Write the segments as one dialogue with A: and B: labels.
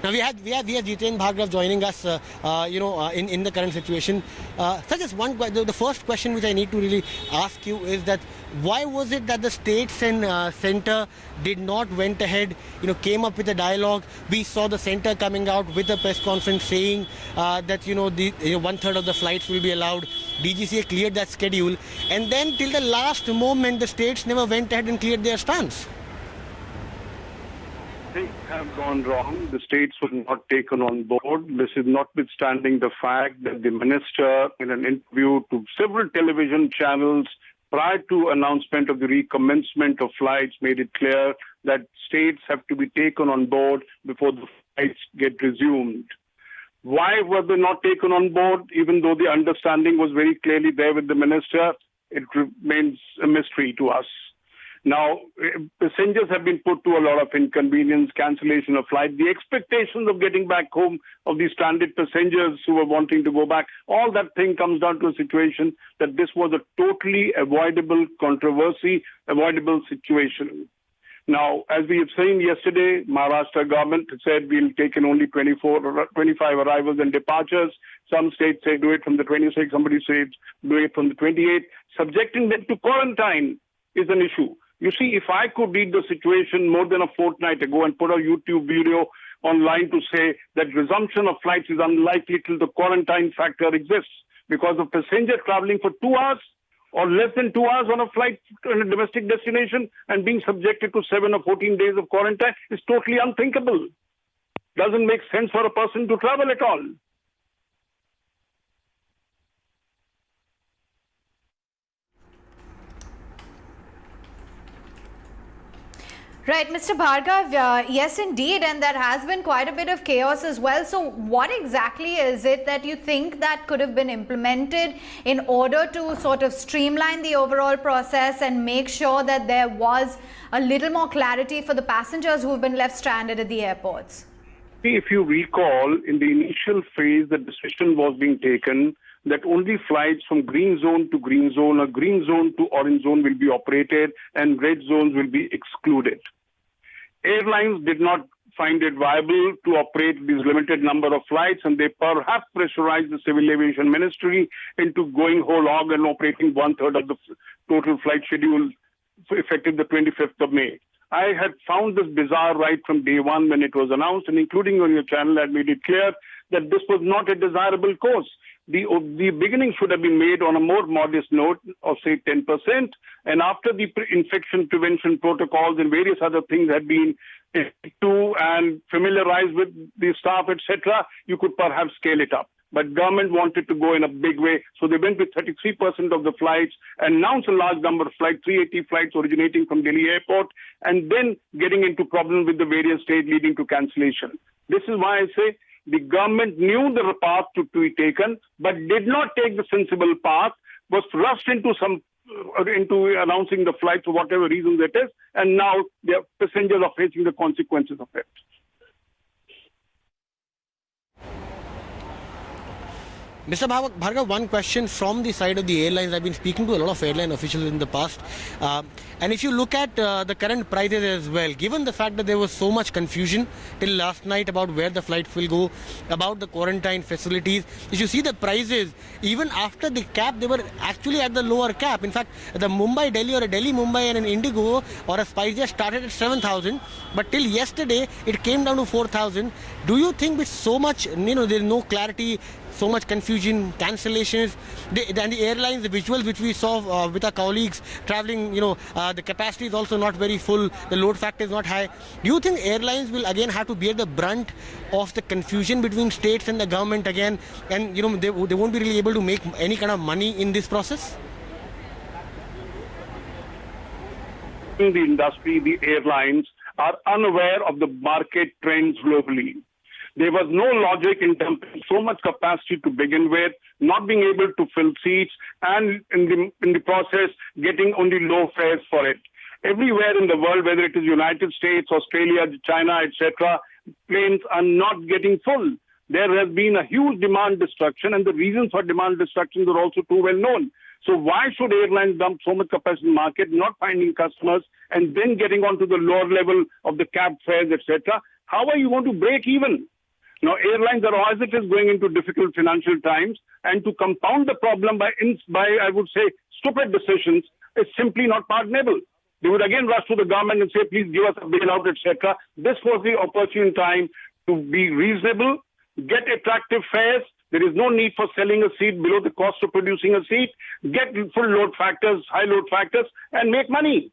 A: Now we have Jitendra Bhargava joining us, in the current situation. So just the first question which I need to really ask you is that why was it that the states and center did not went ahead, came up with a dialogue? We saw the center coming out with a press conference saying that one-third of the flights will be allowed. DGCA cleared that schedule, and then till the last moment the states never went ahead and cleared their stance.
B: Things have gone wrong. The states were not taken on board. This is notwithstanding the fact that the minister, in an interview to several television channels prior to announcement of the recommencement of flights, made it clear that states have to be taken on board before the flights get resumed. Why were they not taken on board, even though the understanding was very clearly there with the minister? It remains a mystery to us. Now, passengers have been put to a lot of inconvenience, cancellation of flight, the expectations of getting back home of these stranded passengers who were wanting to go back. All that thing comes down to a situation that this was a totally avoidable controversy, avoidable situation. Now, as we have seen yesterday, Maharashtra government said we'll take in only 25 arrivals and departures. Some states say do it from the 26th, somebody says do it from the 28th. Subjecting them to quarantine is an issue. You see, if I could read the situation more than a fortnight ago and put a YouTube video online to say that resumption of flights is unlikely till the quarantine factor exists because of passenger traveling for 2 hours or less than 2 hours on a flight in a domestic destination and being subjected to 7 or 14 days of quarantine is totally unthinkable. Doesn't make sense for a person to travel at all.
C: Right, Mr. Bhargav, yes indeed, and there has been quite a bit of chaos as well. So what exactly is it that you think that could have been implemented in order to sort of streamline the overall process and make sure that there was a little more clarity for the passengers who have been left stranded at the airports?
B: If you recall, in the initial phase, the decision was being taken that only flights from green zone to green zone or green zone to orange zone will be operated and red zones will be excluded. Airlines did not find it viable to operate these limited number of flights, and they perhaps pressurized the Civil Aviation Ministry into going whole hog and operating one-third of the total flight schedule effective the 25th of May. I had found this bizarre right from day one when it was announced, and including on your channel, I made it clear that this was not a desirable course. The beginning should have been made on a more modest note of, say, 10%. And after the infection prevention protocols and various other things had been to and familiarized with the staff, etc., you could perhaps scale it up. But government wanted to go in a big way. So they went with 33% of the flights, announced a large number of flights, 380 flights originating from Delhi airport, and then getting into problems with the various states leading to cancellation. This is why I say the government knew the path to be taken, but did not take the sensible path, was rushed into announcing the flights for whatever reason it is, and now their passengers are facing the consequences of it.
A: Mr. Bhargava, one question from the side of the airlines. I've been speaking to a lot of airline officials in the past. And if you look at the current prices as well, given the fact that there was so much confusion till last night about where the flights will go, about the quarantine facilities, if you see the prices, even after the cap, they were actually at the lower cap. In fact, the Mumbai-Delhi or a Delhi-Mumbai and an Indigo or a SpiceJet started at 7,000, but till yesterday, it came down to 4,000. Do you think with so much, there's no clarity, so much confusion, cancellations, and the airlines, the visuals which we saw with our colleagues traveling, the capacity is also not very full, the load factor is not high. Do you think airlines will again have to bear the brunt of the confusion between states and the government again, and they won't be really able to make any kind of money in this process?
B: In the industry, the airlines are unaware of the market trends globally. There was no logic in dumping so much capacity to begin with, not being able to fill seats, and in the process, getting only low fares for it. Everywhere in the world, whether it is United States, Australia, China, etc., planes are not getting full. There has been a huge demand destruction, and the reasons for demand destruction are also too well known. So why should airlines dump so much capacity in the market, not finding customers, and then getting onto the lower level of the cab fares, etc.? how are you going to break even? Now, airlines are, as it is, going into difficult financial times, and to compound the problem by I would say, stupid decisions is simply not pardonable. They would again rush to the government and say, please give us a bailout, etc. This was the opportune time to be reasonable, get attractive fares. There is no need for selling a seat below the cost of producing a seat, get full load factors, high load factors, and make money.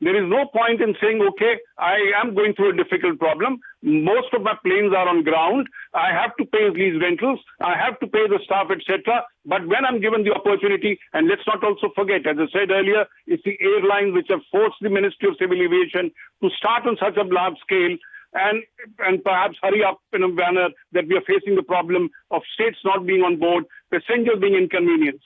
B: There is no point in saying, okay, I am going through a difficult problem. Most of my planes are on ground. I have to pay these rentals. I have to pay the staff, etc. But when I'm given the opportunity, and let's not also forget, as I said earlier, it's the airlines which have forced the Ministry of Civil Aviation to start on such a large scale and perhaps hurry up in a manner that we are facing the problem of states not being on board, passengers being inconvenienced.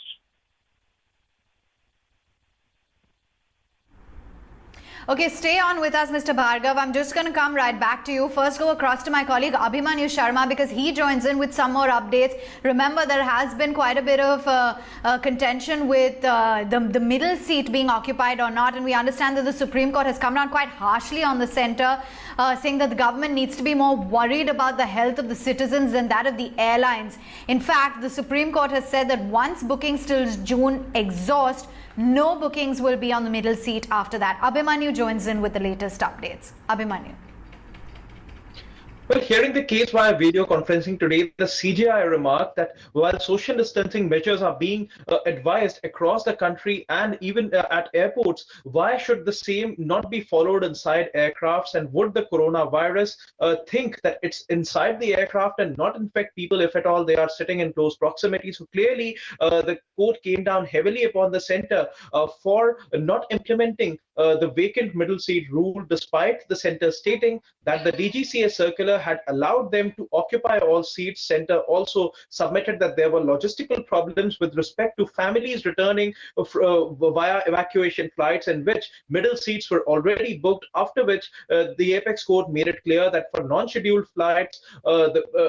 C: Okay, stay on with us, Mr. Bhargav. I'm just going to come right back to you. First, go across to my colleague Abhimanyu Sharma because he joins in with some more updates. Remember, there has been quite a bit of contention with the middle seat being occupied or not, and we understand that the Supreme Court has come down quite harshly on the centre, saying that the government needs to be more worried about the health of the citizens than that of the airlines. In fact, the Supreme Court has said that once bookings till June exhaust, no bookings will be on the middle seat after that. Abhimanyu joins in with the latest updates. Abhimanyu.
D: Well, hearing the case via video conferencing today, the CJI remarked that while social distancing measures are being advised across the country and even at airports, why should the same not be followed inside aircrafts? And would the coronavirus think that it's inside the aircraft and not infect people if at all they are sitting in close proximity? So clearly, the court came down heavily upon the center for not implementing the vacant middle seat rule, despite the center stating that the DGCA circular had allowed them to occupy all seats. Center also submitted that there were logistical problems with respect to families returning via evacuation flights in which middle seats were already booked, after which the Apex Court made it clear that for non-scheduled flights,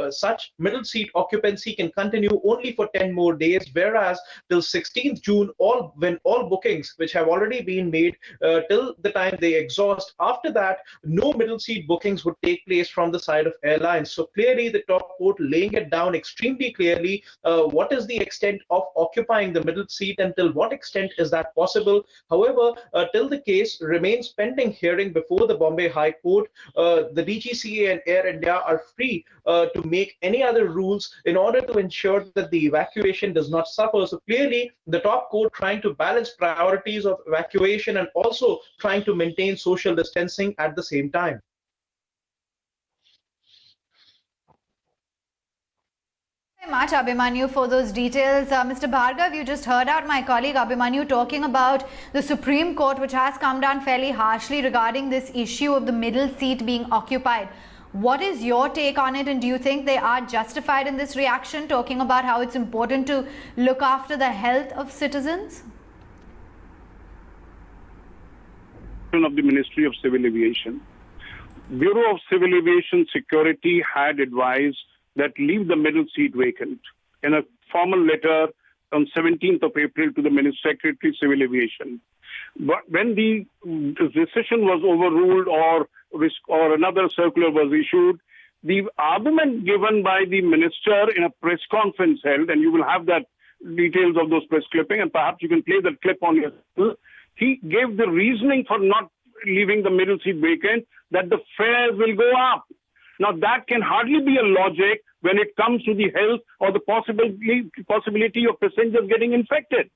D: such middle seat occupancy can continue only for 10 more days, whereas till 16th June, when all bookings which have already been made till the time they exhaust, after that, no middle seat bookings would take place from the side of airlines. So clearly, the top court laying it down extremely clearly, what is the extent of occupying the middle seat and till what extent is that possible. However, till the case remains pending hearing before the Bombay High Court, the DGCA and Air India are free to make any other rules in order to ensure that the evacuation does not suffer. So clearly, the top court trying to balance priorities of evacuation and also trying to maintain social distancing at the same time.
C: Much, Abhimanyu, for those details. Mr. Bhargav, you just heard out my colleague Abhimanyu talking about the Supreme Court, which has come down fairly harshly regarding this issue of the middle seat being occupied. What is your take on it, and do you think they are justified in this reaction, talking about how it's important to look after the health of citizens?
B: Of the Ministry of Civil Aviation. Bureau of Civil Aviation Security had advised that leave the middle seat vacant in a formal letter on 17th of April to the Secretary of Civil Aviation. But when the decision was overruled or another circular was issued, the argument given by the minister in a press conference held, and you will have that details of those press clipping, and perhaps you can play that clip on your. He gave the reasoning for not leaving the middle seat vacant that the fares will go up. Now, that can hardly be a logic when it comes to the health or the possibility of passengers getting infected.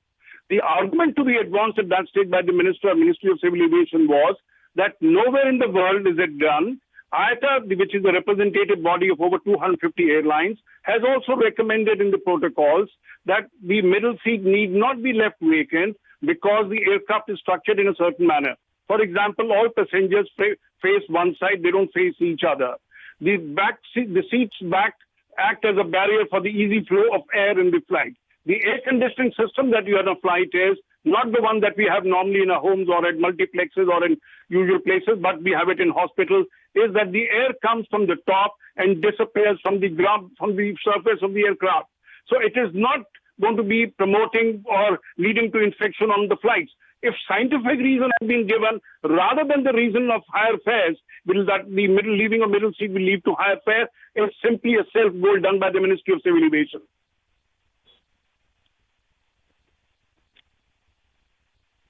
B: The argument to be advanced at that stage by the Ministry of Civil Aviation was that nowhere in the world is it done. IATA, which is the representative body of over 250 airlines, has also recommended in the protocols that the middle seat need not be left vacant because the aircraft is structured in a certain manner. For example, all passengers face one side, they don't face each other. The seats back act as a barrier for the easy flow of air in the flight. The air conditioning system that you have on a flight is not the one that we have normally in our homes or at multiplexes or in usual places, but we have it in hospitals, is that the air comes from the top and disappears from the ground, from the surface of the aircraft. So it is not going to be promoting or leading to infection on the flights. If scientific reason has been given, rather than the reason of higher fares, will that the leaving of middle seat will lead to higher fare, is simply a self-goal done by the Ministry of Civil Aviation.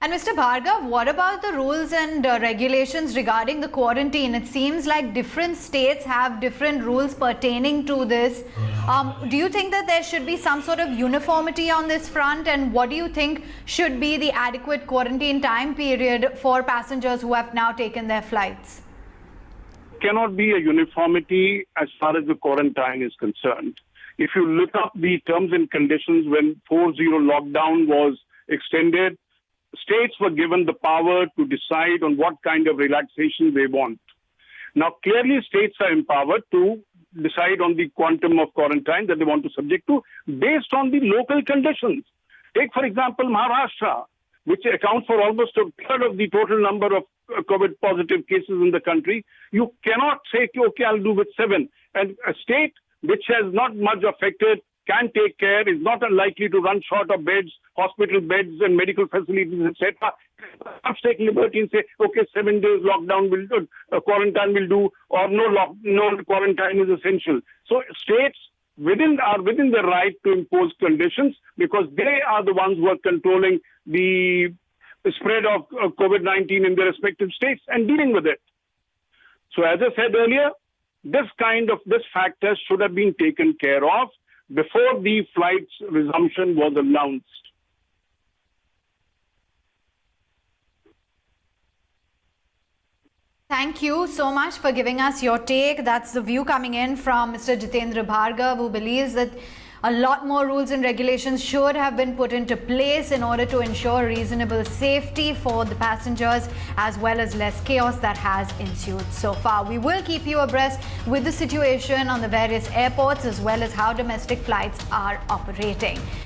C: And Mr. Bhargav, what about the rules and regulations regarding the quarantine? It seems like different states have different rules pertaining to this. Do you think that there should be some sort of uniformity on this front? And what do you think should be the adequate quarantine time period for passengers who have now taken their flights?
B: Cannot be a uniformity as far as the quarantine is concerned. If you look up the terms and conditions when 4-0 lockdown was extended, states were given the power to decide on what kind of relaxation they want. Now, clearly, states are empowered to decide on the quantum of quarantine that they want to subject to based on the local conditions. Take, for example, Maharashtra, which accounts for almost a third of the total number of COVID positive cases in the country. You cannot say, okay, I'll do with 7. And a state which has not much affected can take care, is not unlikely to run short of beds, hospital beds and medical facilities, etc. Perhaps take liberty and say, okay, 7 days lockdown will do, quarantine will do, or no quarantine is essential. So states are within the right to impose conditions because they are the ones who are controlling the spread of COVID-19 in their respective states and dealing with it. So as I said earlier, this factor should have been taken care of before the flight's resumption was announced.
C: Thank you so much for giving us your take. That's the view coming in from Mr. Jitendra Bhargava, who believes that a lot more rules and regulations should have been put into place in order to ensure reasonable safety for the passengers as well as less chaos that has ensued so far. We will keep you abreast with the situation on the various airports as well as how domestic flights are operating.